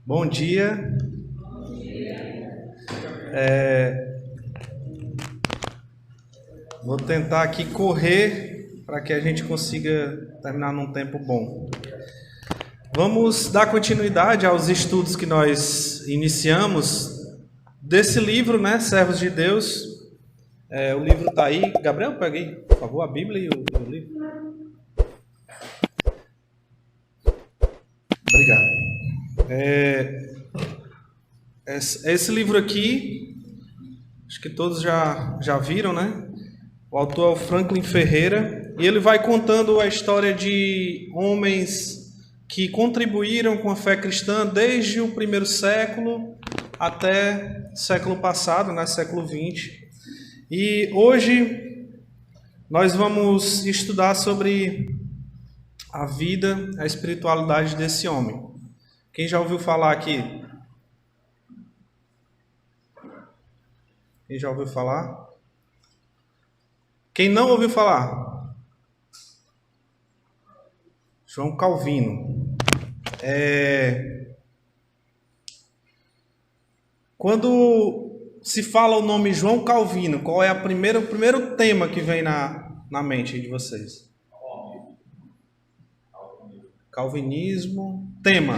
Bom dia. Vou tentar aqui correr para que a gente consiga terminar num tempo bom. Vamos dar continuidade aos estudos que nós iniciamos desse livro, né? Servos de Deus. O livro está aí. Gabriel, pega aí, por favor, a Bíblia e o livro. Obrigado. Esse livro aqui, acho que todos já viram, né? O autor é o Franklin Ferreira e ele vai contando a história de homens que contribuíram com a fé cristã desde o primeiro século até o século passado, né? Século XX. E hoje nós vamos estudar sobre a vida, a espiritualidade desse homem. Quem já ouviu falar aqui? Quem já ouviu falar? Quem não ouviu falar? João Calvino. Quando se fala o nome João Calvino, qual é o primeiro tema que vem na mente de vocês? Calvinismo. Tema.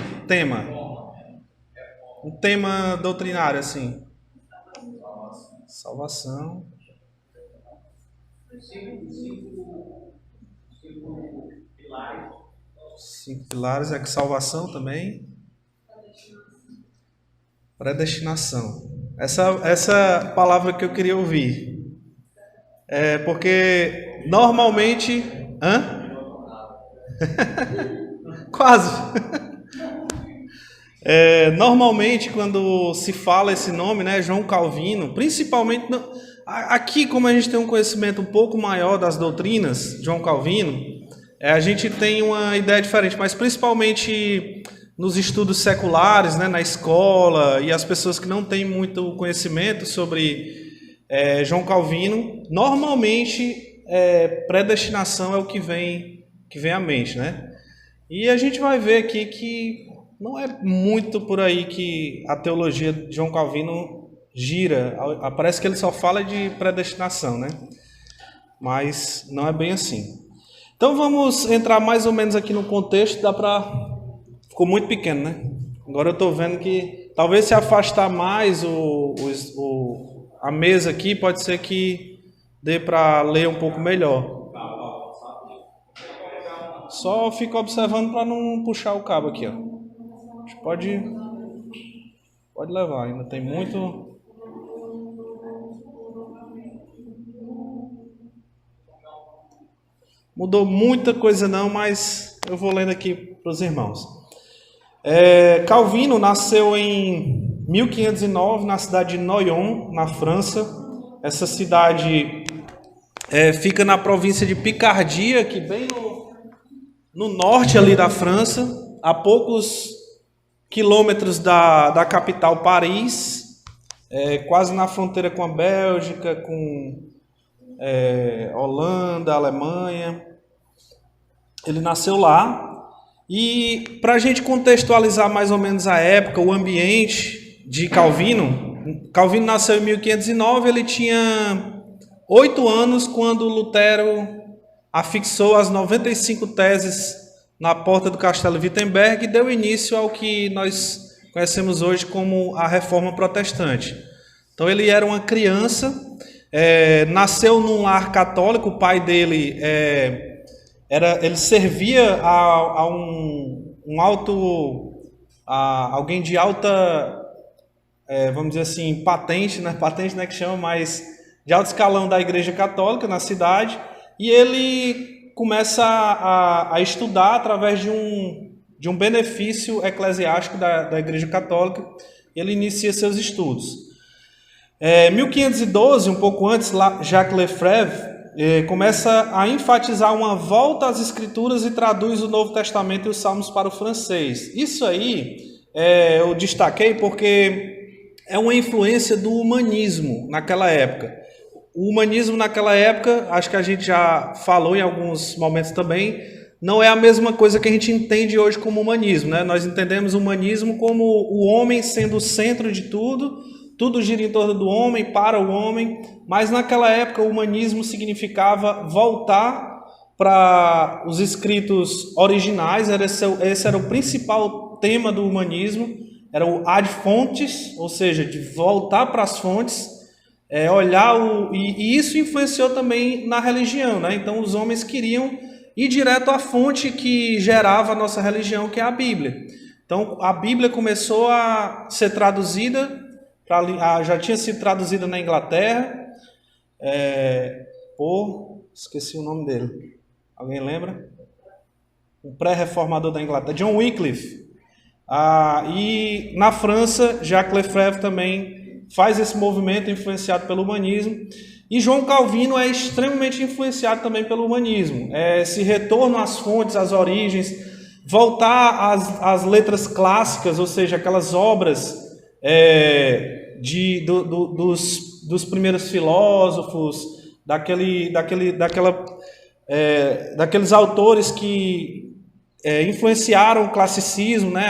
Um tema doutrinário, assim. Salvação. Cinco pilares, é que salvação também. Predestinação. Essa palavra que eu queria ouvir. Porque normalmente... Quase. Normalmente quando se fala esse nome, né, João Calvino, principalmente... Aqui, como a gente tem um conhecimento um pouco maior das doutrinas de João Calvino, a gente tem uma ideia diferente, mas principalmente nos estudos seculares, né, na escola, e as pessoas que não têm muito conhecimento sobre João Calvino, normalmente predestinação é o que vem à mente, né? E a gente vai ver aqui que não é muito por aí que a teologia de João Calvino gira. Parece que ele só fala de predestinação, né? Mas não é bem assim. Então vamos entrar mais ou menos aqui no contexto. Ficou muito pequeno, né? Agora eu estou vendo que talvez se afastar mais a mesa aqui, pode ser que dê para ler um pouco melhor. Só fica observando para não puxar o cabo aqui, ó. A gente pode levar, ainda tem muito. Mudou muita coisa não, mas eu vou lendo aqui para os irmãos. Calvino nasceu em 1509 na cidade de Noyon, na França. Essa cidade fica na província de Picardia, que bem no norte ali da França, a poucos quilômetros da capital Paris, quase na fronteira com a Bélgica, com Holanda, Alemanha. Ele nasceu lá. E para a gente contextualizar mais ou menos a época, o ambiente de Calvino nasceu em 1509, ele tinha 8 anos quando Lutero afixou as 95 teses na porta do Castelo Wittenberg e deu início ao que nós conhecemos hoje como a Reforma Protestante. Então ele era uma criança, nasceu num lar católico, o pai dele ele servia a alguém de alta, vamos dizer assim, patente, né que chama, mas de alto escalão da Igreja Católica na cidade, e ele começa a estudar através de um benefício eclesiástico da Igreja Católica. Ele inicia seus estudos. 1512, um pouco antes, Jacques Lefebvre começa a enfatizar uma volta às Escrituras e traduz o Novo Testamento e os Salmos para o francês. Isso aí eu destaquei porque é uma influência do humanismo naquela época. O humanismo naquela época, acho que a gente já falou em alguns momentos também, não é a mesma coisa que a gente entende hoje como humanismo, né? Nós entendemos o humanismo como o homem sendo o centro de tudo, tudo gira em torno do homem, para o homem, mas naquela época o humanismo significava voltar para os escritos originais, esse era o principal tema do humanismo, era o ad fontes, ou seja, de voltar para as fontes, e isso influenciou também na religião, né? Então os homens queriam ir direto à fonte que gerava a nossa religião, que é a Bíblia. Então a Bíblia começou a ser traduzida, já tinha sido traduzida na Inglaterra, esqueci o nome dele. Alguém lembra? O pré-reformador da Inglaterra, John Wycliffe. E na França, Jacques Lefebvre também faz esse movimento influenciado pelo humanismo. E João Calvino é extremamente influenciado também pelo humanismo. Esse retorno às fontes, às origens, voltar às letras clássicas, ou seja, aquelas obras dos primeiros filósofos, daqueles autores que influenciaram o classicismo, né,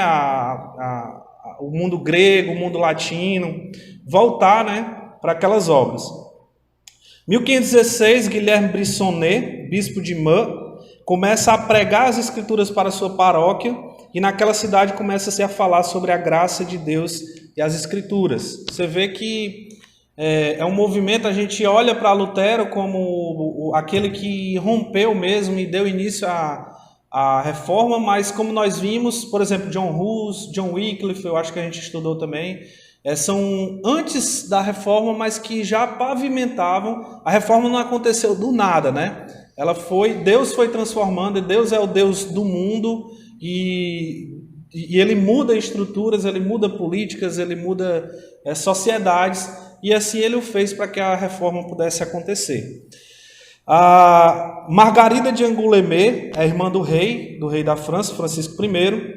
o mundo grego, o mundo latino, voltar, né, para aquelas obras. 1516, Guilherme Brissonnet, bispo de Meaux, começa a pregar as escrituras para a sua paróquia e naquela cidade começa-se a falar sobre a graça de Deus e as escrituras. Você vê que é um movimento, a gente olha para Lutero como aquele que rompeu mesmo e deu início à reforma, mas como nós vimos, por exemplo, John Hus, John Wycliffe, eu acho que a gente estudou também, são antes da reforma, mas que já pavimentavam. A reforma não aconteceu do nada, né? Deus foi transformando, e Deus é o Deus do mundo, e ele muda estruturas, ele muda políticas, ele muda sociedades, e assim ele o fez para que a reforma pudesse acontecer. A Margarida de Angoulême é irmã do rei da França, Francisco I,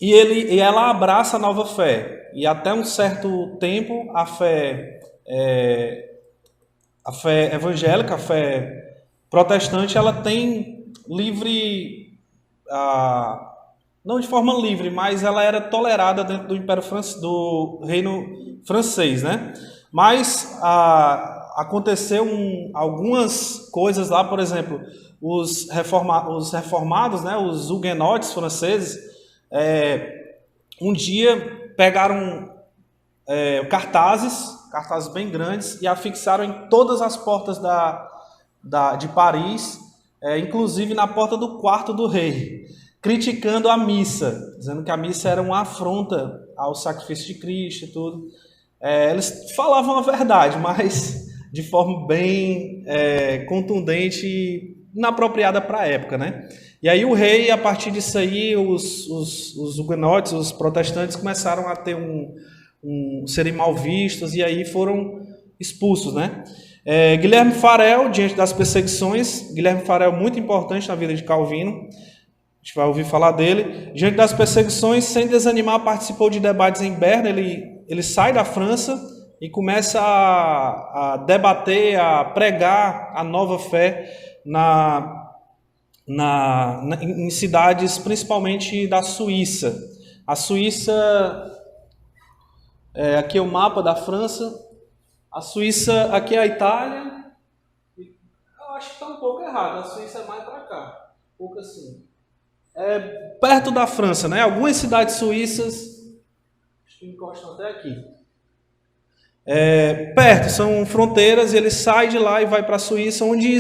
e ela abraça a nova fé. E até um certo tempo, a fé evangélica, a fé protestante, ela tem livre, não de forma livre, mas ela era tolerada dentro do Império do Reino Francês, né? Mas aconteceu algumas coisas lá, por exemplo, os reformados, né, os huguenotes franceses, um dia pegaram cartazes bem grandes e afixaram em todas as portas de Paris, inclusive na porta do quarto do rei, criticando a missa, dizendo que a missa era uma afronta ao sacrifício de Cristo e tudo. Eles falavam a verdade, mas de forma bem contundente e inapropriada para a época, né? E aí o rei, a partir disso aí, os huguenotes, os protestantes, começaram a ter serem mal vistos e aí foram expulsos, né? Guilherme Farel, diante das perseguições, Guilherme Farel muito importante na vida de Calvino, a gente vai ouvir falar dele. Diante das perseguições, sem desanimar, participou de debates em Berna. Ele sai da França e começa a debater, a pregar a nova fé em cidades, principalmente da Suíça. A Suíça, aqui é o mapa da França. A Suíça, aqui é a Itália. Eu acho que está um pouco errado. A Suíça é mais para cá, um pouco assim. Perto da França, né? Algumas cidades suíças, acho que encostam até aqui. Perto, são fronteiras, e ele sai de lá e vai para a Suíça, onde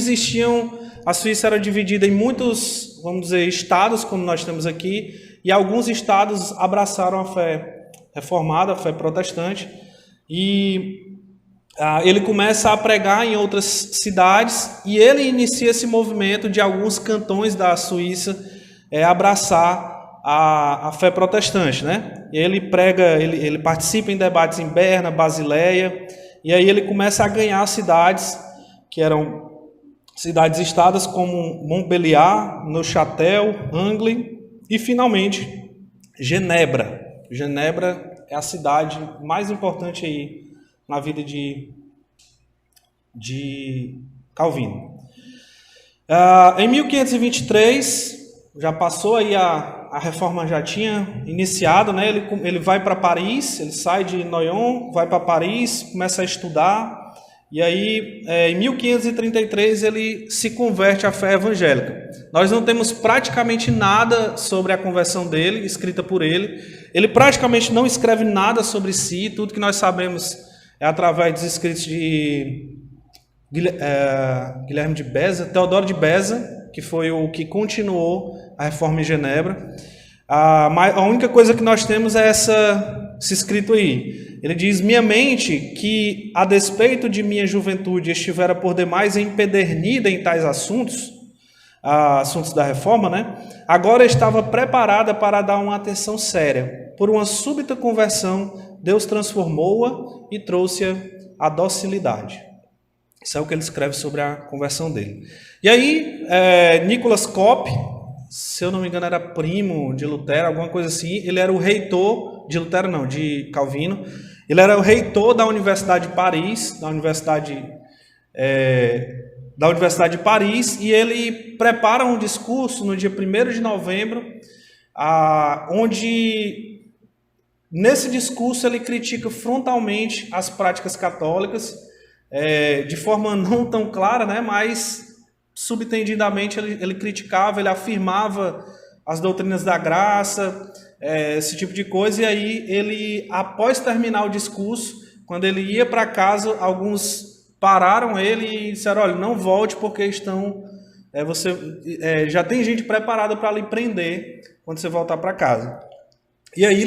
a Suíça era dividida em muitos, vamos dizer, estados, como nós temos aqui, e alguns estados abraçaram a fé reformada, a fé protestante, e ele começa a pregar em outras cidades, e ele inicia esse movimento de alguns cantões da Suíça abraçar a fé protestante, né? Ele prega, ele participa em debates em Berna, Basileia, e aí ele começa a ganhar cidades que eram cidades-estados como Montbéliard, Neuchâtel, Angers e finalmente Genebra. Genebra é a cidade mais importante aí na vida de Calvino. Em 1523, já passou aí a reforma já tinha iniciado, né? Ele vai para Paris, ele sai de Noyon, vai para Paris, começa a estudar, e aí em 1533 ele se converte à fé evangélica. Nós não temos praticamente nada sobre a conversão dele, escrita por ele. Ele praticamente não escreve nada sobre si, tudo que nós sabemos é através dos escritos de Guilherme de Beza, Teodoro de Beza, que foi o que continuou a reforma em Genebra. A única coisa que nós temos é esse escrito aí. Ele diz: minha mente, que a despeito de minha juventude estivera por demais empedernida em tais assuntos, assuntos da reforma, né? Agora estava preparada para dar uma atenção séria. Por uma súbita conversão, Deus transformou-a e trouxe-a à docilidade. Isso é o que ele escreve sobre a conversão dele. E aí, Nicolas Cop, se eu não me engano, era primo de Lutero, alguma coisa assim. Ele era o reitor de Lutero, não, de Calvino. Ele era o reitor da Universidade de Paris, da Universidade de Paris, e ele prepara um discurso no dia 1º de novembro, onde, nesse discurso, ele critica frontalmente as práticas católicas, de forma não tão clara, né, mas subtendidamente ele criticava, ele afirmava as doutrinas da graça, esse tipo de coisa. E aí ele, após terminar o discurso, quando ele ia para casa, alguns pararam ele e disseram: olha, não volte porque já tem gente preparada para lhe prender quando você voltar para casa. E aí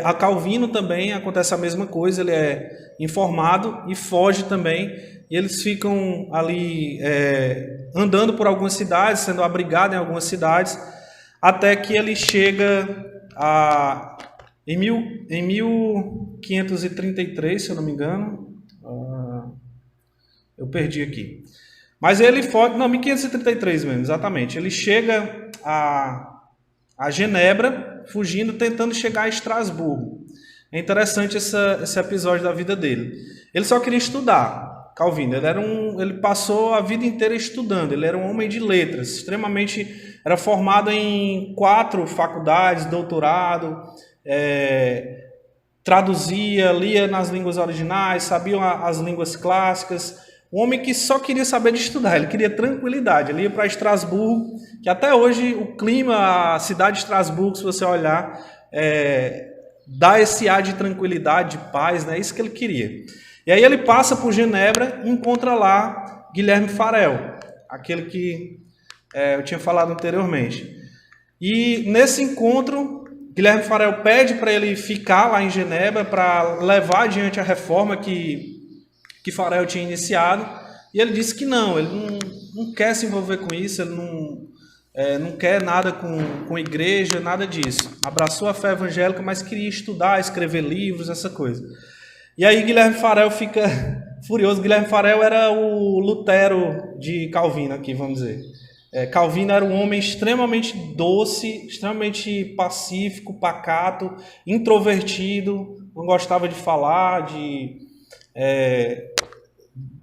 a Calvino também acontece a mesma coisa, ele é informado e foge também, e eles ficam ali andando por algumas cidades, sendo abrigados em algumas cidades, até que ele chega em 1533, se eu não me engano, eu perdi aqui, mas ele foge, não, 1533 mesmo, exatamente, ele chega a Genebra, fugindo, tentando chegar a Estrasburgo. É interessante esse episódio da vida dele. Ele só queria estudar, Calvino. Ele passou a vida inteira estudando. Ele era um homem de letras, era formado em 4 faculdades, doutorado, traduzia, lia nas línguas originais, sabia as línguas clássicas. Um homem que só queria saber de estudar, ele queria tranquilidade. Ele ia para Estrasburgo, que até hoje o clima, a cidade de Estrasburgo, se você olhar, dá esse ar de tranquilidade, de paz, né? Isso que ele queria. E aí ele passa por Genebra e encontra lá Guilherme Farel, aquele que eu tinha falado anteriormente. E nesse encontro, Guilherme Farel pede para ele ficar lá em Genebra para levar adiante a reforma que Farel tinha iniciado, e ele disse que não, ele não quer se envolver com isso, ele não quer nada com igreja, nada disso. Abraçou a fé evangélica, mas queria estudar, escrever livros, essa coisa. E aí Guilherme Farel fica furioso. Guilherme Farel era o Lutero de Calvino aqui, vamos dizer. Calvino era um homem extremamente doce, extremamente pacífico, pacato, introvertido, não gostava de falar,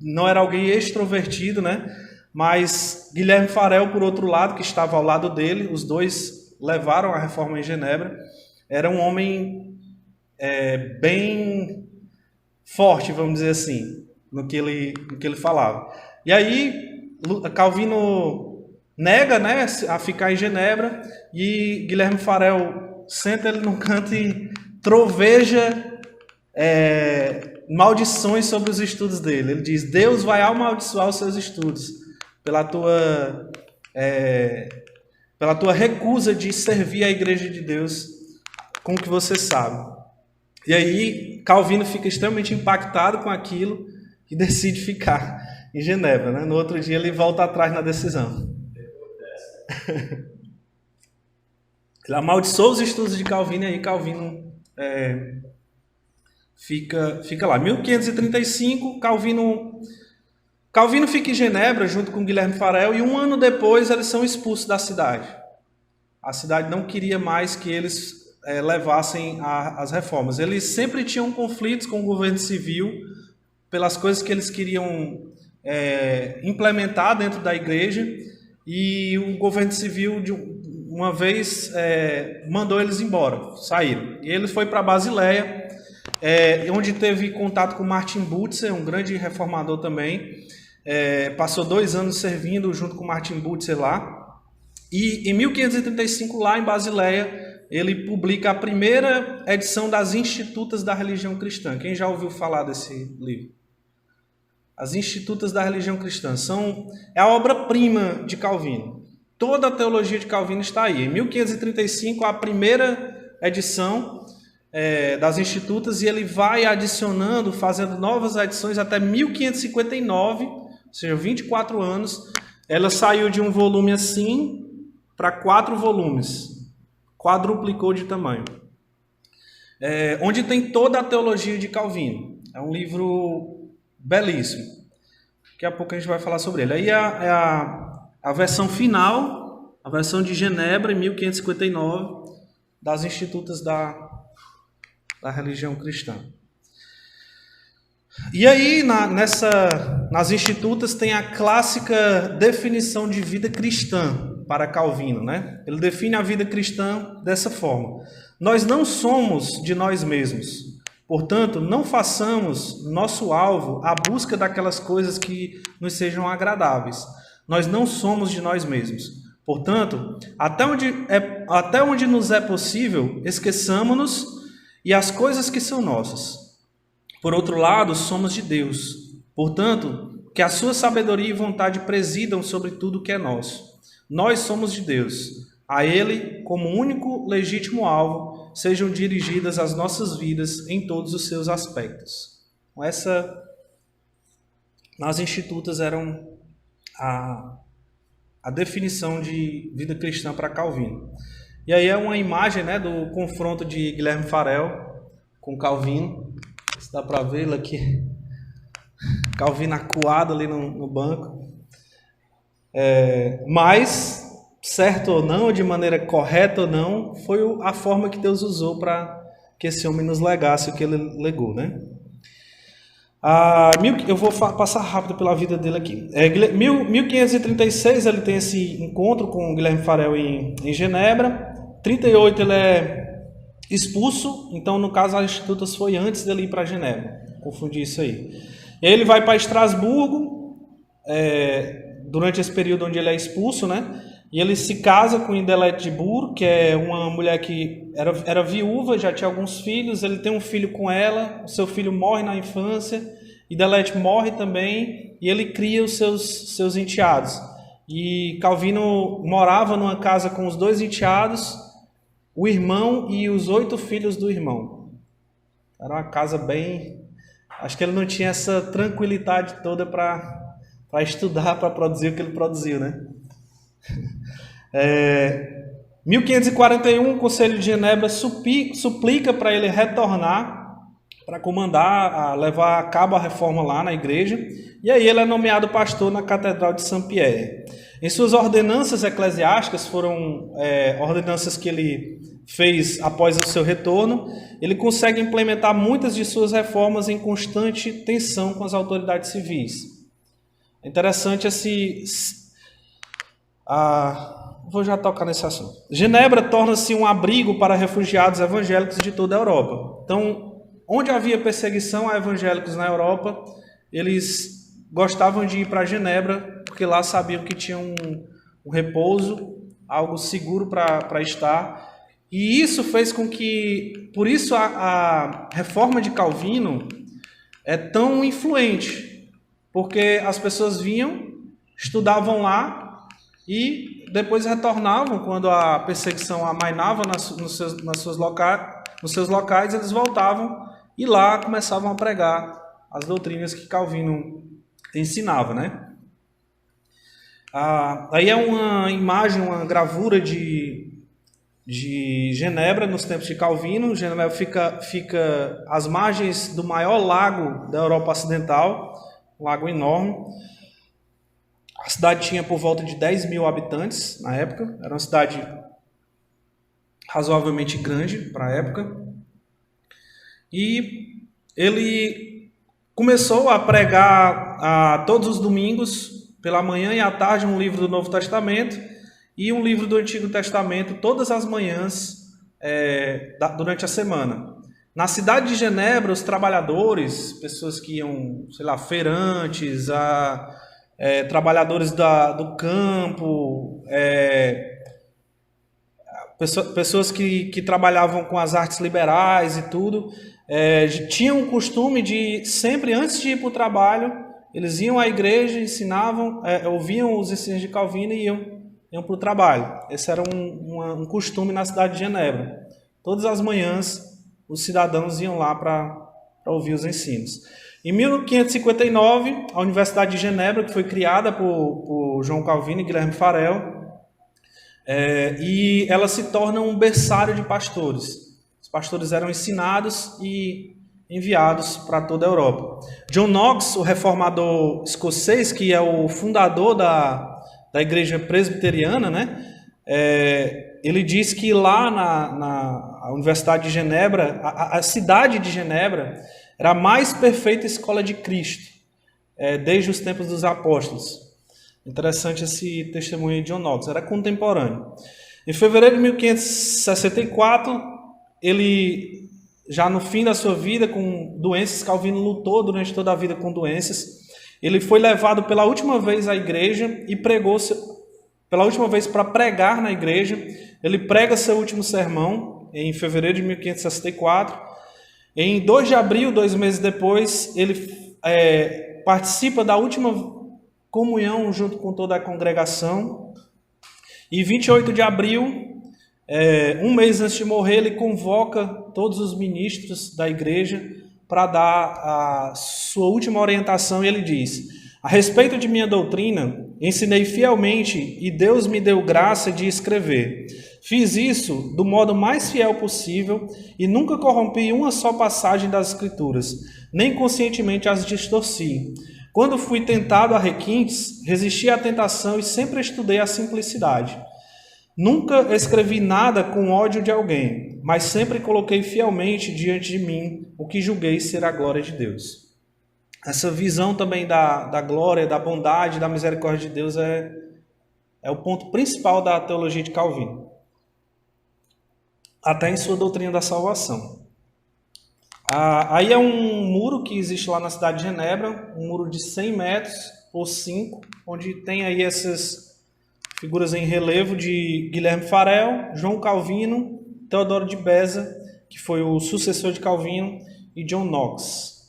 não era alguém extrovertido, né? Mas Guilherme Farel, por outro lado, que estava ao lado dele, os dois levaram a reforma em Genebra, era um homem bem forte, vamos dizer assim, no que ele falava. E aí Calvino nega, né, a ficar em Genebra, e Guilherme Farel senta ele num canto e troveja maldições sobre os estudos dele. Ele diz: Deus vai amaldiçoar os seus estudos pela tua recusa de servir a igreja de Deus com o que você sabe. E aí Calvino fica extremamente impactado com aquilo e decide ficar em Genebra, né? No outro dia ele volta atrás na decisão. Ele amaldiçoou os estudos de Calvino, e aí Calvino fica lá. 1535, Calvino fica em Genebra junto com Guilherme Farel, e um ano depois eles são expulsos da cidade. A cidade não queria mais que eles levassem as reformas. Eles sempre tinham conflitos com o governo civil pelas coisas que eles queriam implementar dentro da igreja, e o governo civil, de uma vez mandou eles embora, saíram. E ele foi para Basileia, onde teve contato com Martin Butzer, um grande reformador também. Passou 2 anos servindo junto com Martin Butzer lá. E em 1535, lá em Basileia, ele publica a primeira edição das Institutas da Religião Cristã. Quem já ouviu falar desse livro? As Institutas da Religião Cristã é a obra-prima de Calvino. Toda a teologia de Calvino está aí. Em 1535, a primeira edição das Institutas, e ele vai adicionando, fazendo novas edições até 1559, ou seja, 24 anos. Ela saiu de um volume assim para 4 volumes. Quadruplicou de tamanho. Onde tem toda a teologia de Calvino. É um livro belíssimo. Daqui a pouco a gente vai falar sobre ele. Aí a versão final, a versão de Genebra, em 1559, das Institutas da Religião Cristã. E aí, nas Institutas, tem a clássica definição de vida cristã para Calvino, né? Ele define a vida cristã dessa forma: nós não somos de nós mesmos, portanto, não façamos nosso alvo a busca daquelas coisas que nos sejam agradáveis. Nós não somos de nós mesmos, portanto, até onde nos é possível, esqueçamos-nos e as coisas que são nossas. Por outro lado, somos de Deus, portanto, que a sua sabedoria e vontade presidam sobre tudo que é nosso. Nós somos de Deus. A Ele, como único legítimo alvo, sejam dirigidas as nossas vidas em todos os seus aspectos. Nas Institutas eram a definição de vida cristã para Calvino. E aí é uma imagem, né, do confronto de Guilherme Farel com Calvino. Se dá para vê-lo aqui. Calvino acuado ali no banco. Mas, certo ou não, de maneira correta ou não, foi a forma que Deus usou para que esse homem nos legasse o que ele legou, né? Eu vou passar rápido pela vida dele aqui. 1536 ele tem esse encontro com Guilherme Farel em Genebra. 38 ele é expulso, então no caso as Institutas foi antes dele ir para Genebra. Confundi isso aí. E aí ele vai para Estrasburgo, durante esse período onde ele é expulso, né? E ele se casa com Idelete de Bure, que é uma mulher que era viúva, já tinha alguns filhos. Ele tem um filho com ela, o seu filho morre na infância, Idelete morre também, e ele cria os seus enteados. E Calvino morava numa casa com os 2 enteados, o irmão e os 8 filhos do irmão. Era uma casa bem... Acho que ele não tinha essa tranquilidade toda para estudar, para produzir o que ele produziu, né? 1541, o Conselho de Genebra suplica para ele retornar para comandar, levar a cabo a reforma lá na igreja, e aí ele é nomeado pastor na Catedral de Saint-Pierre. Em suas ordenanças eclesiásticas, foram ordenanças que ele fez após o seu retorno, ele consegue implementar muitas de suas reformas em constante tensão com as autoridades civis. É interessante vou já tocar nesse assunto. Genebra torna-se um abrigo para refugiados evangélicos de toda a Europa. Então, onde havia perseguição a evangélicos na Europa, eles gostavam de ir para Genebra, porque lá sabiam que tinha um repouso, algo seguro para estar. E isso fez com que, por isso a reforma de Calvino é tão influente, porque as pessoas vinham, estudavam lá, e depois retornavam quando a perseguição amainava nos seus locais, eles voltavam e lá começavam a pregar as doutrinas que Calvino ensinava, né? Aí é uma imagem, uma gravura de Genebra nos tempos de Calvino. Genebra fica às margens do maior lago da Europa Ocidental, um lago enorme. A cidade tinha por volta de 10 mil habitantes na época. Era uma cidade razoavelmente grande para a época. E ele começou a pregar todos os domingos, pela manhã e à tarde, um livro do Novo Testamento. e um livro do Antigo Testamento todas as manhãs durante a semana. Na cidade de Genebra, os trabalhadores, pessoas que iam, sei lá, feirantes, trabalhadores do campo, pessoas que trabalhavam com as artes liberais e tudo, tinham o costume de, sempre antes de ir para o trabalho, eles iam à igreja, ensinavam, ouviam os ensinos de Calvino e iam para o trabalho. Esse era um costume na cidade de Genebra. Todas as manhãs, os cidadãos iam lá para ouvir os ensinos. Em 1559, a Universidade de Genebra, que foi criada por João Calvino e Guilherme Farel, e ela se torna um berçário de pastores. Os pastores eram ensinados e enviados para toda a Europa. John Knox, o reformador escocês, que é o fundador da igreja presbiteriana, né? Ele diz que lá na Universidade de Genebra, a cidade de Genebra, era a mais perfeita escola de Cristo, desde os tempos dos apóstolos. Interessante esse testemunho de John Knox, era contemporâneo. Em fevereiro de 1564, ele, já no fim da sua vida, com doenças, Calvino lutou durante toda a vida com doenças. Ele foi levado pela última vez à igreja e pregou pela última vez para pregar na igreja. Ele prega seu último sermão em fevereiro de 1564. Em 2 de abril, 2 meses depois, ele participa da última comunhão junto com toda a congregação. E 28 de abril, um mês antes de morrer, ele convoca todos os ministros da igreja para dar a sua última orientação, e ele diz: a respeito de minha doutrina, ensinei fielmente e Deus me deu graça de escrever. Fiz isso do modo mais fiel possível e nunca corrompi uma só passagem das Escrituras, nem conscientemente as distorci. Quando fui tentado a requintes, resisti à tentação e sempre estudei a simplicidade. Nunca escrevi nada com ódio de alguém, mas sempre coloquei fielmente diante de mim o que julguei ser a glória de Deus. Essa visão também da glória, da bondade, da misericórdia de Deus é o ponto principal da teologia de Calvino, até em sua doutrina da salvação. Aí é um muro que existe lá na cidade de Genebra, um muro de 100 metros por 5, onde tem aí essas figuras em relevo de Guilherme Farel, João Calvino, Teodoro de Beza, que foi o sucessor de Calvino, e John Knox.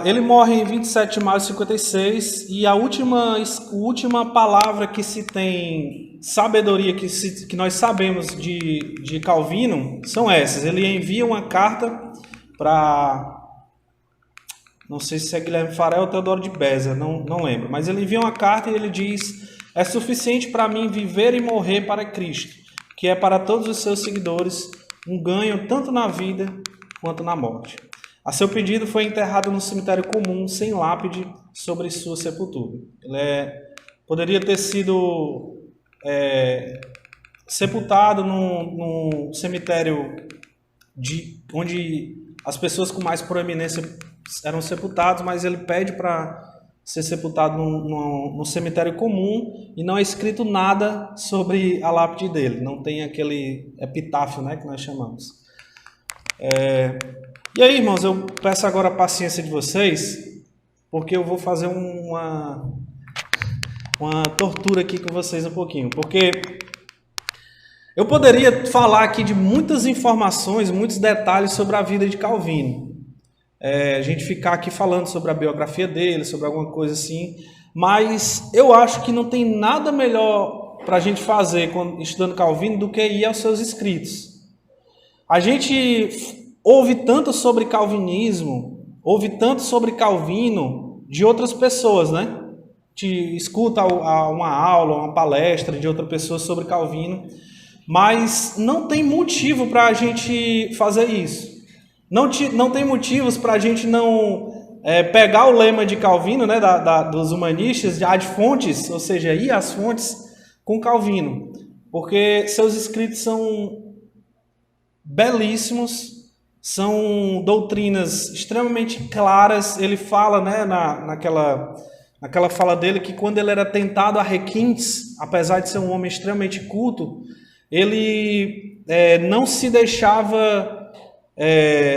Ele morre em 27 de maio de 56, e a última palavra que se tem sabedoria, que nós sabemos de Calvino, são essas. Ele envia uma carta para... não sei se é Guilherme Farel ou Teodoro de Beza, não lembro. Mas ele envia uma carta e ele diz: é suficiente para mim viver e morrer para Cristo, que é para todos os seus seguidores um ganho tanto na vida quanto na morte. A seu pedido foi enterrado no cemitério comum, sem lápide, sobre sua sepultura. Ele poderia ter sido sepultado num cemitério onde as pessoas com mais proeminência eram sepultados, mas ele pede para ser sepultado no cemitério comum, e não é escrito nada sobre a lápide dele. Não tem aquele epitáfio, né, que nós chamamos. E aí, irmãos, eu peço agora a paciência de vocês, porque eu vou fazer uma tortura aqui com vocês um pouquinho. Porque eu poderia falar aqui de muitas informações, muitos detalhes sobre a vida de Calvino. A gente ficar aqui falando sobre a biografia dele, sobre alguma coisa assim, mas eu acho que não tem nada melhor para a gente fazer estudando Calvino do que ir aos seus escritos. A gente ouve tanto sobre calvinismo, ouve tanto sobre Calvino de outras pessoas, né? Te escuta uma aula, uma palestra de outra pessoa sobre Calvino, mas não tem motivo para a gente fazer isso. Não tem motivos para a gente não pegar o lema de Calvino, né, dos humanistas, de ad fontes, ou seja, ir às fontes com Calvino, porque seus escritos são belíssimos, são doutrinas extremamente claras. Ele fala, né, naquela fala dele, que quando ele era tentado a requintes, apesar de ser um homem extremamente culto, ele não se deixava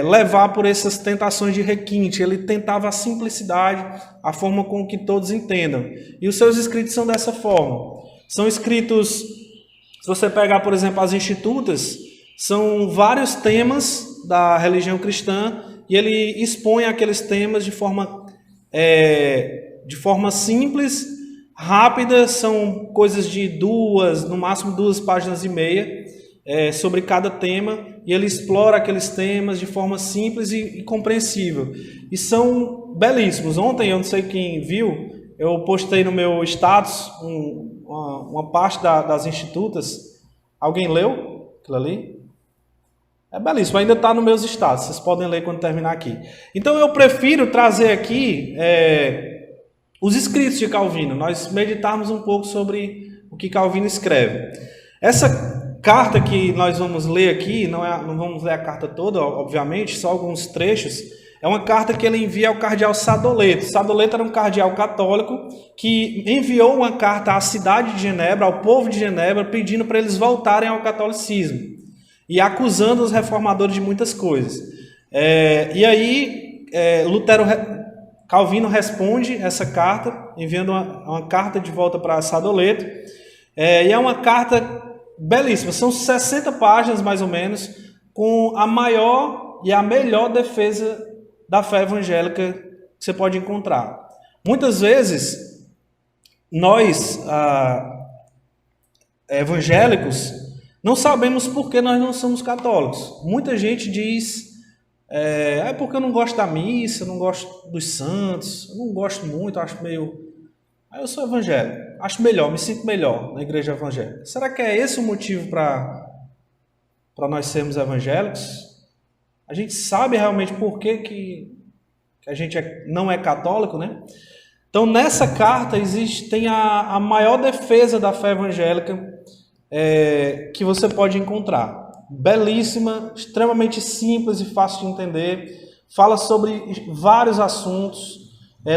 levar por essas tentações de requinte. Ele tentava a simplicidade, a forma com que todos entendam. E os seus escritos são dessa forma. São escritos, se você pegar, por exemplo, as Institutas, são vários temas da religião cristã, e ele expõe aqueles temas de forma simples, rápida, são coisas de no máximo 2 páginas e meia, sobre cada tema, e ele explora aqueles temas de forma simples e compreensível. E são belíssimos. Ontem, eu não sei quem viu, eu postei no meu status uma parte das Institutas. Alguém leu aquilo ali? É belíssimo, ainda está nos meus status, vocês podem ler quando terminar aqui. Então eu prefiro trazer aqui os escritos de Calvino, nós meditarmos um pouco sobre o que Calvino escreve. Essa carta que nós vamos ler aqui, não vamos ler a carta toda, obviamente, só alguns trechos, é uma carta que ele envia ao cardeal Sadoleto. Sadoleto era um cardeal católico que enviou uma carta à cidade de Genebra, ao povo de Genebra, pedindo para eles voltarem ao catolicismo e acusando os reformadores de muitas coisas. E aí, Calvino responde essa carta, enviando uma carta de volta para Sadoleto, e é uma carta belíssima, são 60 páginas mais ou menos, com a maior e a melhor defesa da fé evangélica que você pode encontrar. Muitas vezes, nós, evangélicos, não sabemos por que nós não somos católicos. Muita gente diz, porque eu não gosto da missa, eu não gosto dos santos, eu não gosto muito, acho meio... eu sou evangélico, acho melhor, me sinto melhor na igreja evangélica. Será que é esse o motivo para nós sermos evangélicos? A gente sabe realmente por que a gente não é católico, né? Então, nessa carta tem a maior defesa da fé evangélica que você pode encontrar. Belíssima, extremamente simples e fácil de entender, fala sobre vários assuntos,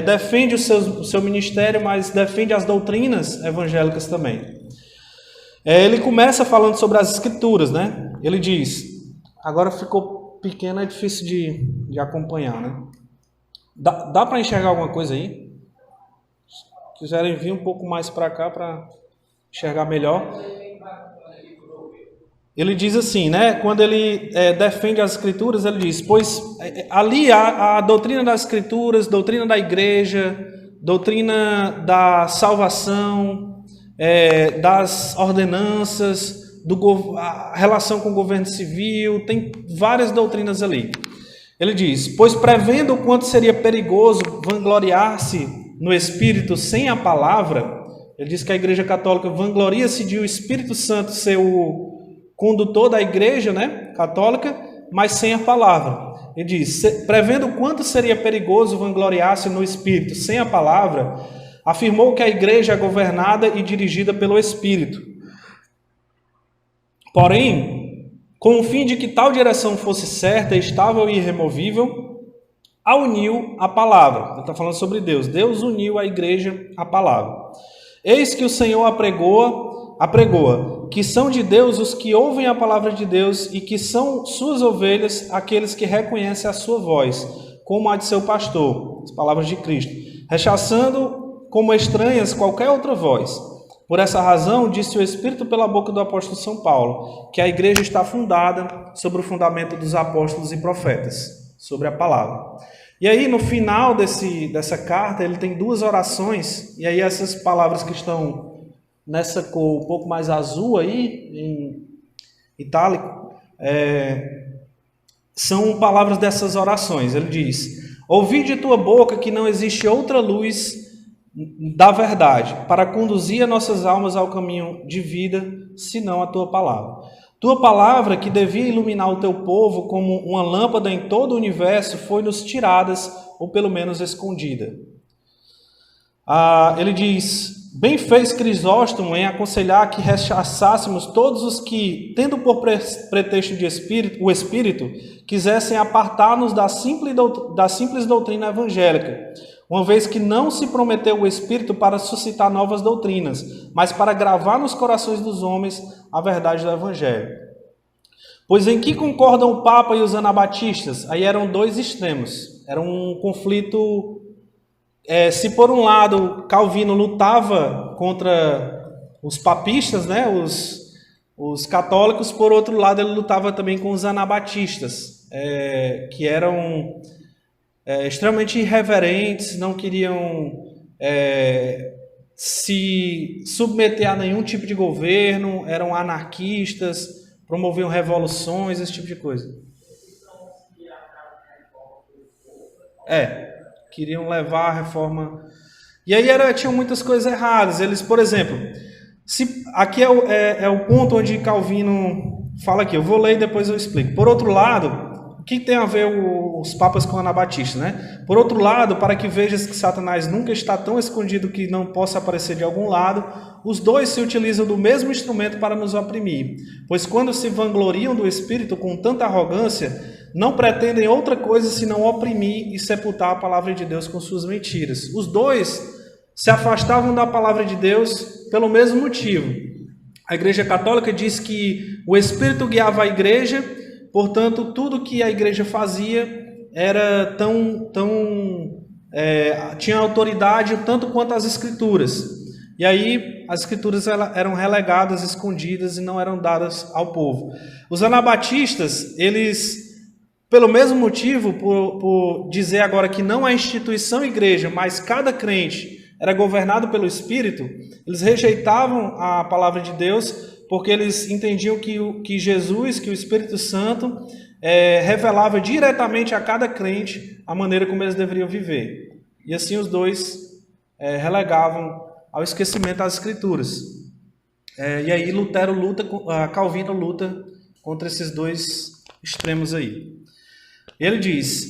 defende o seu ministério, mas defende as doutrinas evangélicas também. Ele começa falando sobre as escrituras, né? Ele diz, agora ficou pequeno, é difícil de acompanhar, né? Dá para enxergar alguma coisa aí? Se quiserem vir um pouco mais para cá para enxergar melhor. Ele diz assim, né? Quando ele defende as escrituras, ele diz, pois ali há a doutrina das escrituras, doutrina da igreja, doutrina da salvação, das ordenanças, a relação com o governo civil, tem várias doutrinas ali. Ele diz, pois prevendo o quanto seria perigoso vangloriar-se no Espírito sem a palavra, ele diz que a Igreja Católica vangloria-se de o Espírito Santo ser o condutor da igreja, né, católica, mas sem a palavra. Ele diz, prevendo o quanto seria perigoso vangloriar-se no Espírito sem a palavra, afirmou que a igreja é governada e dirigida pelo Espírito. Porém, com o fim de que tal direção fosse certa, estável e irremovível, a uniu a palavra. Ele está falando sobre Deus. Deus uniu a igreja à palavra. Eis que o Senhor apregoa, que são de Deus os que ouvem a palavra de Deus e que são suas ovelhas aqueles que reconhecem a sua voz, como a de seu pastor, as palavras de Cristo, rechaçando como estranhas qualquer outra voz. Por essa razão, disse o Espírito pela boca do apóstolo São Paulo, que a igreja está fundada sobre o fundamento dos apóstolos e profetas, sobre a palavra. E aí, no final dessa carta, ele tem 2 orações, e aí essas palavras que estão nessa cor um pouco mais azul aí, em itálico, são palavras dessas orações. Ele diz, ouvi de tua boca que não existe outra luz da verdade, para conduzir as nossas almas ao caminho de vida, senão a tua palavra. Tua palavra, que devia iluminar o teu povo como uma lâmpada em todo o universo, foi-nos tirada, ou pelo menos escondida. Ele diz: bem fez Crisóstomo em aconselhar que rechaçássemos todos os que, tendo por pretexto o Espírito, quisessem apartar-nos da simples doutrina evangélica, uma vez que não se prometeu o Espírito para suscitar novas doutrinas, mas para gravar nos corações dos homens a verdade do Evangelho. Pois em que concordam o Papa e os anabatistas? Aí eram dois extremos, era um conflito. Se por um lado Calvino lutava contra os papistas, né, os católicos, por outro lado ele lutava também com os anabatistas, que eram extremamente irreverentes, não queriam se submeter a nenhum tipo de governo, eram anarquistas, promoviam revoluções, esse tipo de coisa. Queriam levar a reforma. E aí tinham muitas coisas erradas. Eles, por exemplo, aqui é o ponto onde Calvino fala aqui. Eu vou ler e depois eu explico. Por outro lado, o que tem a ver os papas com Anabatista, né? Por outro lado, para que vejas que Satanás nunca está tão escondido que não possa aparecer de algum lado, os dois se utilizam do mesmo instrumento para nos oprimir. Pois quando se vangloriam do Espírito com tanta arrogância, não pretendem outra coisa senão oprimir e sepultar a palavra de Deus com suas mentiras. Os dois se afastavam da palavra de Deus pelo mesmo motivo. A Igreja Católica diz que o Espírito guiava a Igreja, portanto, tudo que a Igreja fazia era tinha autoridade tanto quanto as Escrituras. E aí as Escrituras eram relegadas, escondidas e não eram dadas ao povo. Os anabatistas, eles, pelo mesmo motivo, por dizer agora que não há instituição igreja, mas cada crente era governado pelo Espírito, eles rejeitavam a palavra de Deus, porque eles entendiam que Jesus, que o Espírito Santo, revelava diretamente a cada crente a maneira como eles deveriam viver. E assim os dois relegavam ao esquecimento as Escrituras. E aí Calvino luta contra esses dois extremos aí. Ele diz: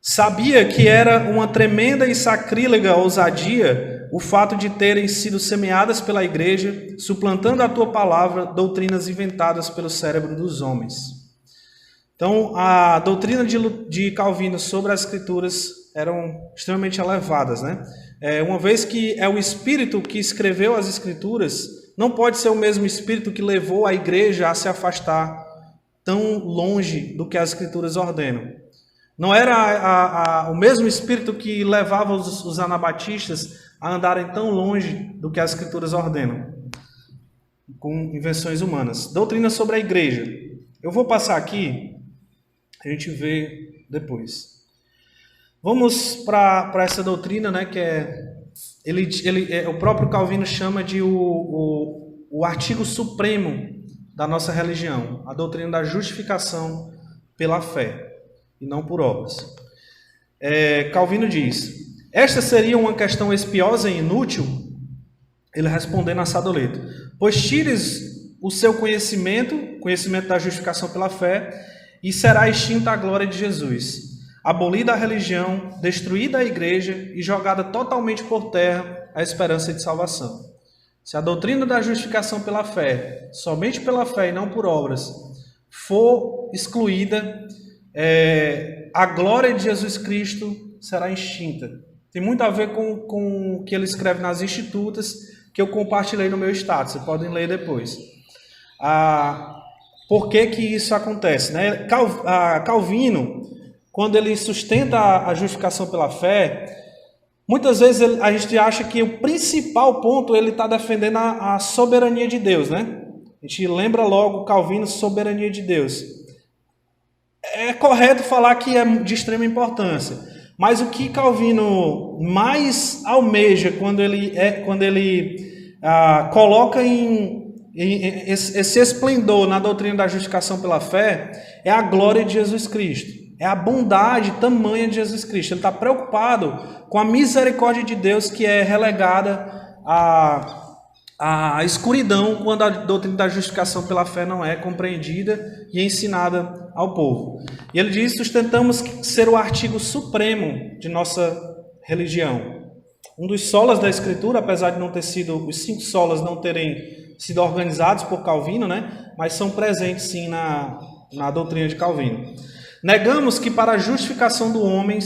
sabia que era uma tremenda e sacrílega ousadia o fato de terem sido semeadas pela igreja, suplantando a tua palavra, doutrinas inventadas pelo cérebro dos homens. Então, a doutrina de Calvino sobre as Escrituras eram extremamente elevadas, né? Uma vez que é o Espírito que escreveu as Escrituras, não pode ser o mesmo Espírito que levou a igreja a se afastar tão longe do que as Escrituras ordenam. Não era o mesmo Espírito que levava os anabatistas a andarem tão longe do que as Escrituras ordenam, com invenções humanas. Doutrina sobre a igreja. Eu vou passar aqui, a gente vê depois. Vamos para essa doutrina, né, que o próprio Calvino chama de o artigo supremo da nossa religião, a doutrina da justificação pela fé e não por obras. Calvino diz: esta seria uma questão espiosa e inútil? Ele respondendo a Sadoleto: pois tires o seu conhecimento da justificação pela fé, e será extinta a glória de Jesus, abolida a religião, destruída a igreja e jogada totalmente por terra a esperança de salvação. Se a doutrina da justificação pela fé, somente pela fé e não por obras, for excluída, a glória de Jesus Cristo será extinta. Tem muito a ver com o que ele escreve nas Institutas, que eu compartilhei no meu status, vocês podem ler depois. Por que isso acontece, né? Calvino, quando ele sustenta a justificação pela fé, muitas vezes a gente acha que o principal ponto ele está defendendo a soberania de Deus, né? A gente lembra logo Calvino, soberania de Deus. É correto falar que é de extrema importância, mas o que Calvino mais almeja quando ele coloca esse esplendor na doutrina da justificação pela fé é a glória de Jesus Cristo. É a bondade tamanha de Jesus Cristo. Ele está preocupado com a misericórdia de Deus que é relegada à escuridão quando a doutrina da justificação pela fé não é compreendida e ensinada ao povo. E ele diz: sustentamos ser o artigo supremo de nossa religião. um dos solas da Escritura, apesar de não ter sido, os 5 solas não terem sido organizados por Calvino, né? Mas são presentes sim na doutrina de Calvino. Negamos que para a justificação do homem,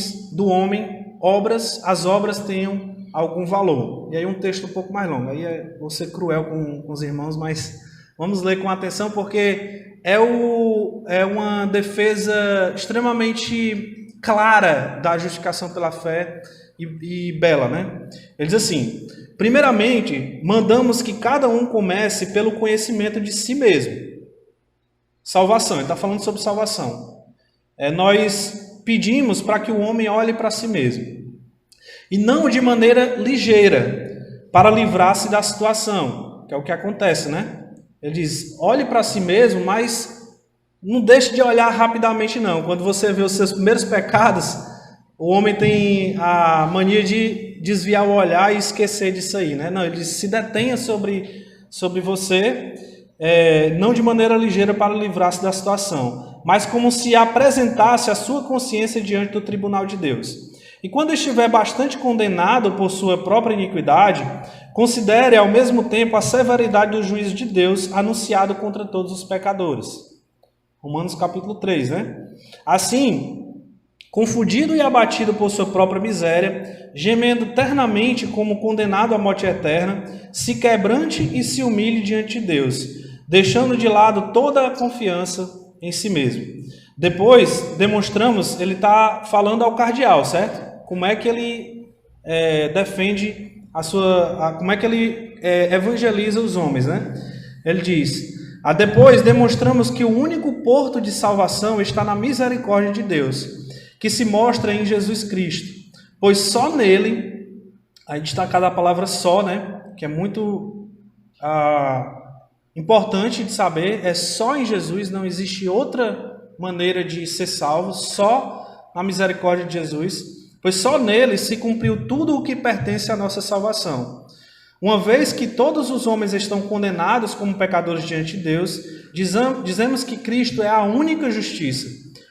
as obras tenham algum valor. E aí um texto um pouco mais longo. Aí vou ser cruel com os irmãos, mas vamos ler com atenção, porque é uma defesa extremamente clara da justificação pela fé e bela, né? Ele diz assim: primeiramente, mandamos que cada um comece pelo conhecimento de si mesmo. Salvação, ele está falando sobre salvação. Nós pedimos para que o homem olhe para si mesmo, e não de maneira ligeira, para livrar-se da situação, que é o que acontece, né? Ele diz, olhe para si mesmo, mas não deixe de olhar rapidamente, não. Quando você vê os seus primeiros pecados, o homem tem a mania de desviar o olhar e esquecer disso aí, né? Não, ele diz, se detenha sobre você, não de maneira ligeira para livrar-se da situação, mas como se apresentasse a sua consciência diante do tribunal de Deus. E quando estiver bastante condenado por sua própria iniquidade, considere ao mesmo tempo a severidade do juízo de Deus anunciado contra todos os pecadores. Romanos capítulo 3, né? Assim, confundido e abatido por sua própria miséria, gemendo ternamente como condenado à morte eterna, se quebrante e se humilhe diante de Deus, deixando de lado toda a confiança em si mesmo. Depois, demonstramos, ele está falando ao cardeal, certo? Como é que ele defende como é que ele evangeliza os homens, né? Ele diz, depois demonstramos que o único porto de salvação está na misericórdia de Deus, que se mostra em Jesus Cristo, pois só nele, aí destacada a palavra só, né? Que é muito importante de saber, só em Jesus, não existe outra maneira de ser salvo, só na misericórdia de Jesus, pois só nele se cumpriu tudo o que pertence à nossa salvação. Uma vez que todos os homens estão condenados como pecadores diante de Deus, dizemos que Cristo é a única justiça,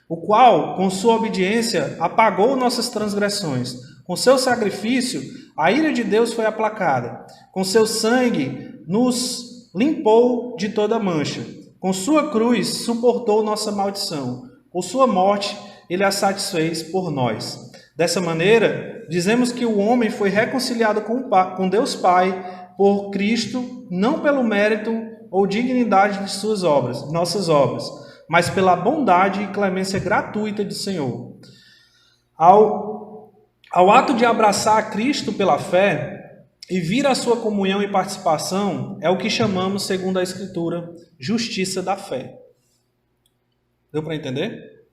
o qual, com sua obediência, apagou nossas transgressões. Com seu sacrifício, a ira de Deus foi aplacada. Com seu sangue, nos limpou de toda mancha. Com sua cruz, suportou nossa maldição. Por sua morte, ele a satisfez por nós. Dessa maneira, dizemos que o homem foi reconciliado com Deus Pai por Cristo, não pelo mérito ou dignidade de suas obras, nossas obras, mas pela bondade e clemência gratuita do Senhor. Ao ato de abraçar a Cristo pela fé e vir à sua comunhão e participação, é o que chamamos, segundo a Escritura, justiça da fé. Deu para entender?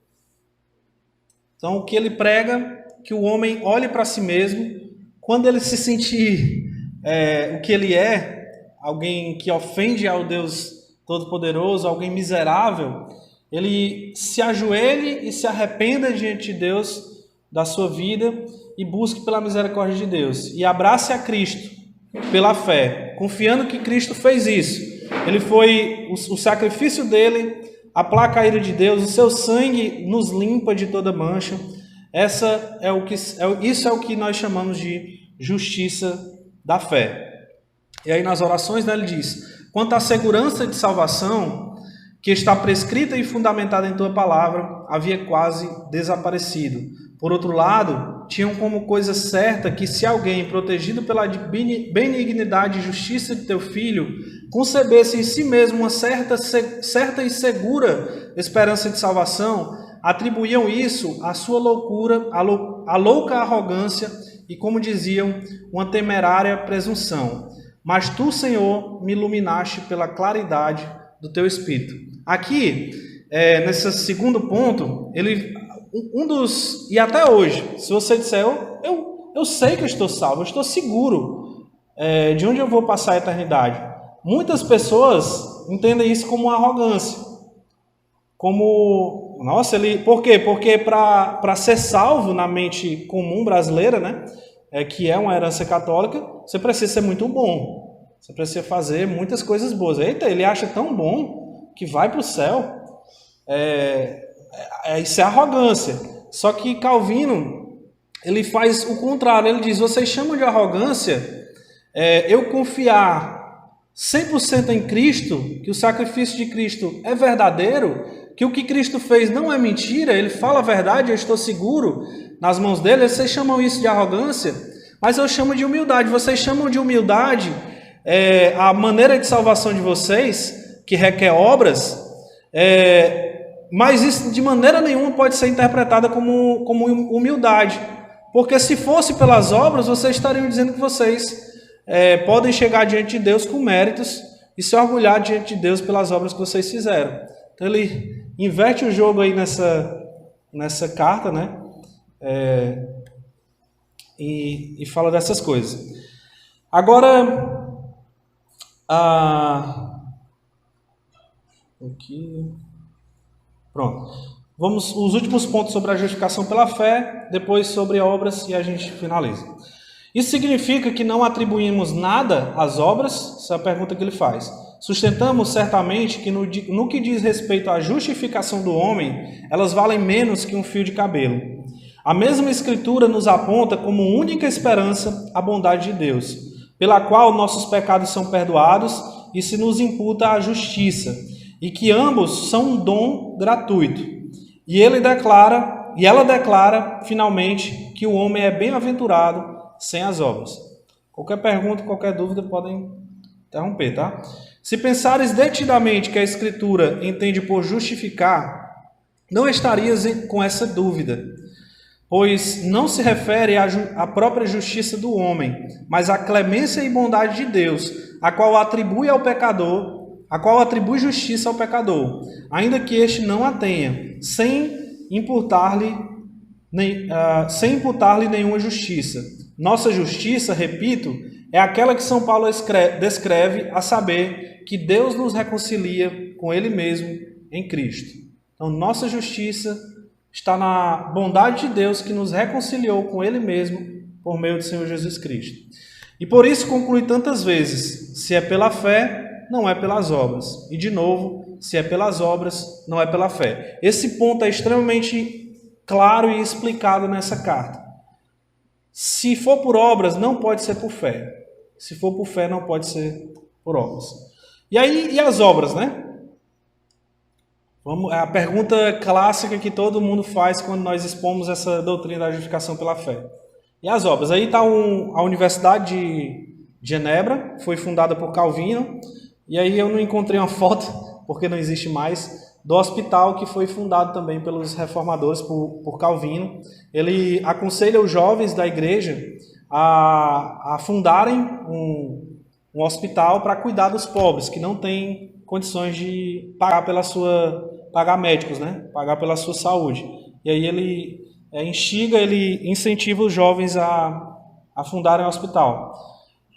Então, o que ele prega, que o homem olhe para si mesmo, quando ele se sentir o que ele é, alguém que ofende ao Deus Todo-Poderoso, alguém miserável, ele se ajoelhe e se arrependa diante de Deus da sua vida e busque pela misericórdia de Deus. E abrace a Cristo pela fé, confiando que Cristo fez isso. Ele foi, o sacrifício dele aplaca a ira de Deus, o seu sangue nos limpa de toda mancha. Isso é o que nós chamamos de justiça da fé. E aí nas orações, né, ele diz, quanto à segurança de salvação, que está prescrita e fundamentada em tua palavra, havia quase desaparecido. Por outro lado, tinham como coisa certa que se alguém, protegido pela benignidade e justiça de teu Filho, concebesse em si mesmo uma certa e segura esperança de salvação, atribuíam isso à sua loucura, à louca arrogância e, como diziam, uma temerária presunção. Mas tu, Senhor, me iluminaste pela claridade do teu Espírito. Aqui, nesse segundo ponto, e até hoje, se você disser, eu sei que eu estou salvo, eu estou seguro de onde eu vou passar a eternidade. Muitas pessoas entendem isso como uma arrogância. Por quê? Porque para ser salvo na mente comum brasileira, né, que é uma herança católica, você precisa ser muito bom. Você precisa fazer muitas coisas boas. Eita, ele acha tão bom que vai para o céu. Isso é arrogância. Só que Calvino ele faz o contrário. Ele diz: vocês chamam de arrogância eu confiar 100% em Cristo, que o sacrifício de Cristo é verdadeiro, que o que Cristo fez não é mentira, ele fala a verdade, eu estou seguro nas mãos dele. Vocês chamam isso de arrogância, mas eu chamo de humildade. Vocês chamam de humildade a maneira de salvação de vocês, que requer obras, mas isso de maneira nenhuma pode ser interpretada como humildade, porque se fosse pelas obras, vocês estariam dizendo que vocês podem chegar diante de Deus com méritos e se orgulhar diante de Deus pelas obras que vocês fizeram. Então ele inverte o jogo aí nessa carta, né? E fala dessas coisas. Agora, aqui, pronto. Vamos os últimos pontos sobre a justificação pela fé, depois sobre obras e a gente finaliza. Isso significa que não atribuímos nada às obras? Essa é a pergunta que ele faz. Sustentamos certamente que no que diz respeito à justificação do homem, elas valem menos que um fio de cabelo. A mesma Escritura nos aponta como única esperança a bondade de Deus, pela qual nossos pecados são perdoados e se nos imputa a justiça, e que ambos são um dom gratuito. E ela declara, finalmente, que o homem é bem-aventurado sem as obras. Qualquer pergunta, qualquer dúvida, podem interromper, tá? Se pensares detidamente que a Escritura entende por justificar, não estarias com essa dúvida, pois não se refere à própria justiça do homem, mas à clemência e bondade de Deus, a qual atribui justiça ao pecador, ainda que este não a tenha, sem imputar-lhe nenhuma justiça. Nossa justiça, repito, é aquela que São Paulo descreve, a saber, que Deus nos reconcilia com Ele mesmo em Cristo. Então, nossa justiça está na bondade de Deus que nos reconciliou com Ele mesmo por meio do Senhor Jesus Cristo. E por isso conclui tantas vezes: se é pela fé, não é pelas obras. E de novo, se é pelas obras, não é pela fé. Esse ponto é extremamente claro e explicado nessa carta. Se for por obras, não pode ser por fé. Se for por fé, não pode ser por obras. E aí, e as obras, né? A pergunta clássica que todo mundo faz quando nós expomos essa doutrina da justificação pela fé. E as obras? Aí está a Universidade de Genebra, foi fundada por Calvino, e aí eu não encontrei uma foto, porque não existe mais, do hospital que foi fundado também pelos reformadores por Calvino. Ele aconselha os jovens da igreja a fundarem um hospital para cuidar dos pobres, que não têm condições de pagar médicos, né? Pagar pela sua saúde. E aí ele ele incentiva os jovens a fundarem um hospital.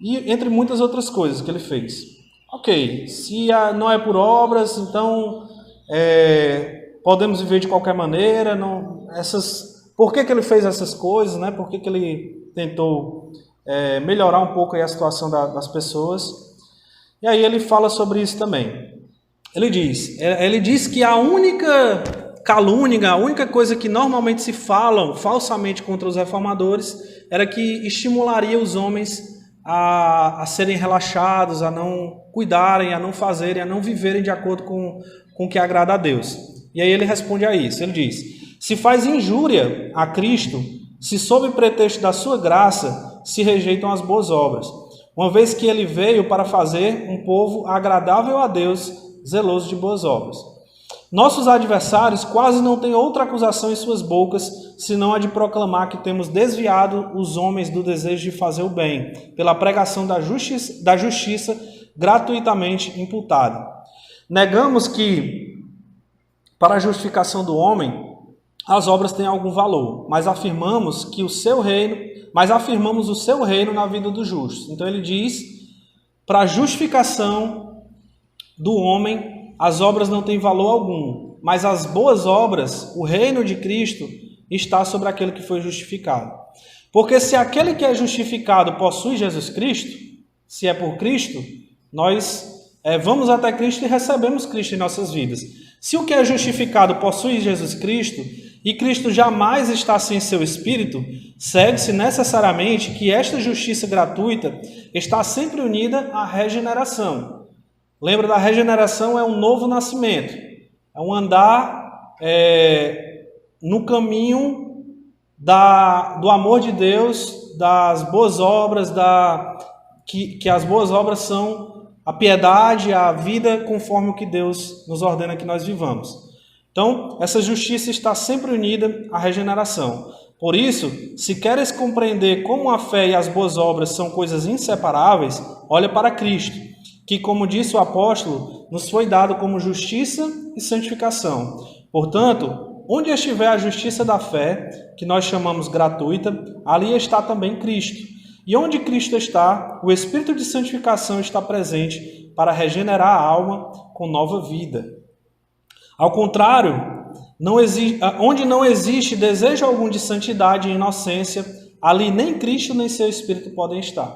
E entre muitas outras coisas que ele fez. Ok, se não é por obras, então podemos viver de qualquer maneira. Por que ele fez essas coisas, né? Por que ele tentou melhorar um pouco aí a situação das pessoas? E aí ele fala sobre isso também. Ele diz que a única calúnia, a única coisa que normalmente se falam falsamente contra os reformadores era que estimularia os homens a serem relaxados, a não cuidarem, a não fazerem, a não viverem de acordo com o que agrada a Deus. E aí ele responde a isso. Ele diz: se faz injúria a Cristo, se sob pretexto da sua graça se rejeitam as boas obras, uma vez que ele veio para fazer um povo agradável a Deus, zeloso de boas obras. Nossos adversários quase não têm outra acusação em suas bocas, senão a de proclamar que temos desviado os homens do desejo de fazer o bem, pela pregação da justiça gratuitamente imputada. Negamos que, para a justificação do homem, as obras têm algum valor, mas afirmamos o seu reino na vida dos justos. Então ele diz, para a justificação do homem, as obras não têm valor algum, mas as boas obras, o reino de Cristo, está sobre aquele que foi justificado. Porque se aquele que é justificado possui Jesus Cristo, se é por Cristo, nós vamos até Cristo e recebemos Cristo em nossas vidas. Se o que é justificado possui Jesus Cristo, e Cristo jamais está sem seu Espírito, segue-se necessariamente que esta justiça gratuita está sempre unida à regeneração. Lembra, da regeneração é um novo nascimento, é um andar no caminho do amor de Deus, das boas obras, que as boas obras são a piedade, a vida conforme o que Deus nos ordena que nós vivamos. Então, essa justiça está sempre unida à regeneração. Por isso, se queres compreender como a fé e as boas obras são coisas inseparáveis, olha para Cristo, que, como disse o apóstolo, nos foi dado como justiça e santificação. Portanto, onde estiver a justiça da fé, que nós chamamos gratuita, ali está também Cristo. E onde Cristo está, o Espírito de santificação está presente para regenerar a alma com nova vida. Ao contrário, onde não existe desejo algum de santidade e inocência, ali nem Cristo nem seu Espírito podem estar.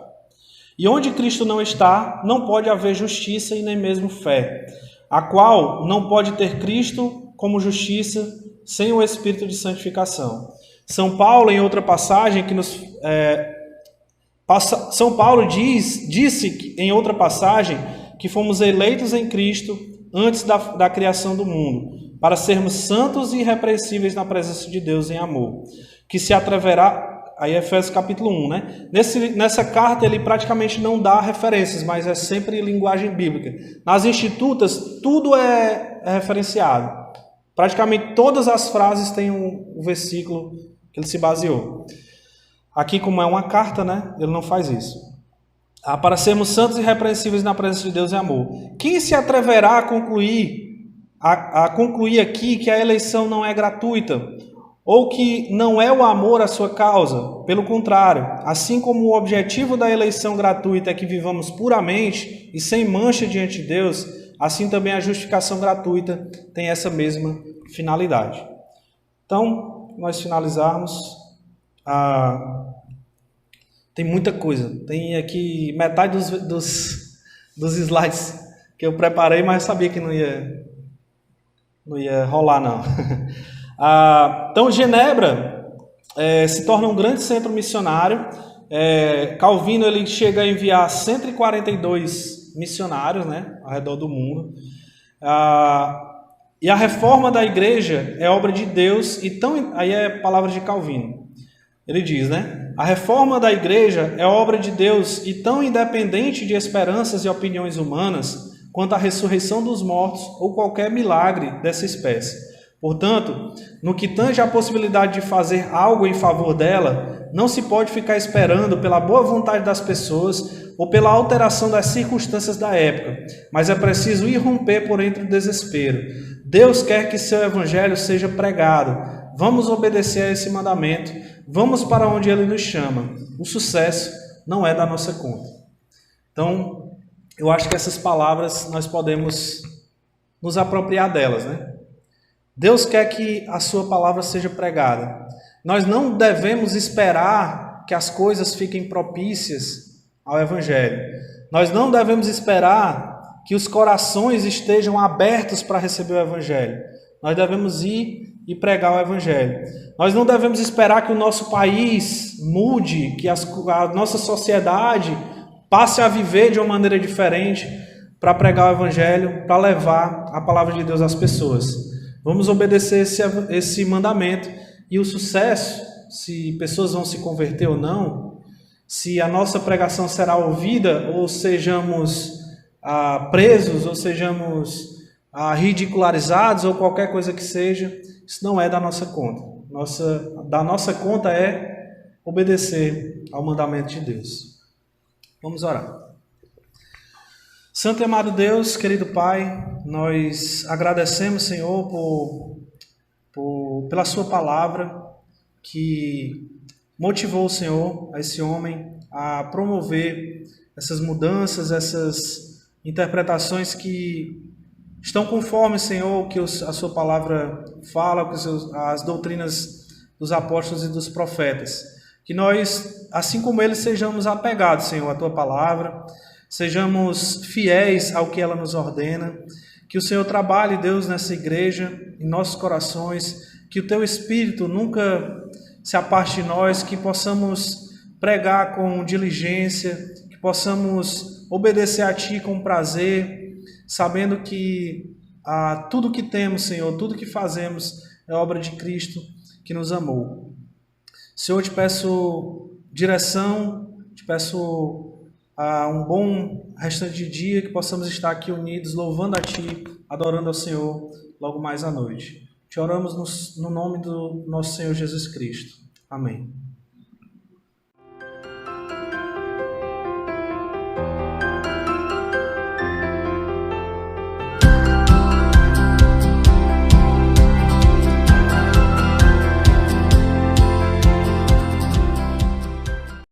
E onde Cristo não está, não pode haver justiça e nem mesmo fé, a qual não pode ter Cristo como justiça sem o Espírito de santificação. São Paulo, em outra passagem, São Paulo disse em outra passagem que fomos eleitos em Cristo antes da criação do mundo, para sermos santos e irrepreensíveis na presença de Deus em amor, que se atreverá, aí Efésios capítulo 1, né? Nessa carta ele praticamente não dá referências, mas é sempre linguagem bíblica. Nas institutas, tudo é referenciado. Praticamente todas as frases têm um versículo que ele se baseou. Aqui, como é uma carta, né? Ele não faz isso. Para sermos santos e irrepreensíveis na presença de Deus em amor. Quem se atreverá a concluir aqui que a eleição não é gratuita, ou que não é o amor a sua causa? Pelo contrário, assim como o objetivo da eleição gratuita é que vivamos puramente e sem mancha diante de Deus, assim também a justificação gratuita tem essa mesma finalidade. Então, nós finalizarmos, tem muita coisa. Tem aqui metade dos slides que eu preparei, mas sabia que não ia rolar, não. Então, Genebra se torna um grande centro missionário. Calvino ele chega a enviar 142 missionários, né, ao redor do mundo. E a reforma da igreja é obra de Deus. Aí é palavra de Calvino. Ele diz, né? A reforma da igreja é obra de Deus e tão independente de esperanças e opiniões humanas quanto a ressurreição dos mortos ou qualquer milagre dessa espécie. Portanto, no que tange à possibilidade de fazer algo em favor dela, não se pode ficar esperando pela boa vontade das pessoas ou pela alteração das circunstâncias da época, mas é preciso irromper por entre o desespero. Deus quer que seu evangelho seja pregado. Vamos obedecer a esse mandamento. Vamos para onde Ele nos chama. O sucesso não é da nossa conta. Então, eu acho que essas palavras nós podemos nos apropriar delas, né? Deus quer que a sua palavra seja pregada. Nós não devemos esperar que as coisas fiquem propícias ao Evangelho. Nós não devemos esperar que os corações estejam abertos para receber o Evangelho. Nós devemos ir e pregar o Evangelho. Nós não devemos esperar que o nosso país mude, que a nossa sociedade passe a viver de uma maneira diferente para pregar o Evangelho, para levar a palavra de Deus às pessoas. Vamos obedecer esse mandamento e o sucesso, se pessoas vão se converter ou não, se a nossa pregação será ouvida ou sejamos presos ou sejamos ridicularizados ou qualquer coisa que seja, isso não é da nossa conta. Da nossa conta é obedecer ao mandamento de Deus. Vamos orar. Santo e amado Deus, querido Pai, nós agradecemos, Senhor, pela sua palavra que motivou o Senhor, a esse homem, a promover essas mudanças, essas interpretações que estão conforme, Senhor, o que a sua palavra fala, as doutrinas dos apóstolos e dos profetas. Que nós, assim como eles, sejamos apegados, Senhor, à tua palavra, sejamos fiéis ao que ela nos ordena, que o Senhor trabalhe, Deus, nessa igreja, em nossos corações, que o Teu Espírito nunca se aparte de nós, que possamos pregar com diligência, que possamos obedecer a Ti com prazer, sabendo que tudo que temos, Senhor, tudo que fazemos é obra de Cristo que nos amou. Senhor, eu te peço direção, te peço um bom restante de dia, que possamos estar aqui unidos, louvando a Ti, adorando ao Senhor, logo mais à noite. Te oramos no nome do nosso Senhor Jesus Cristo. Amém.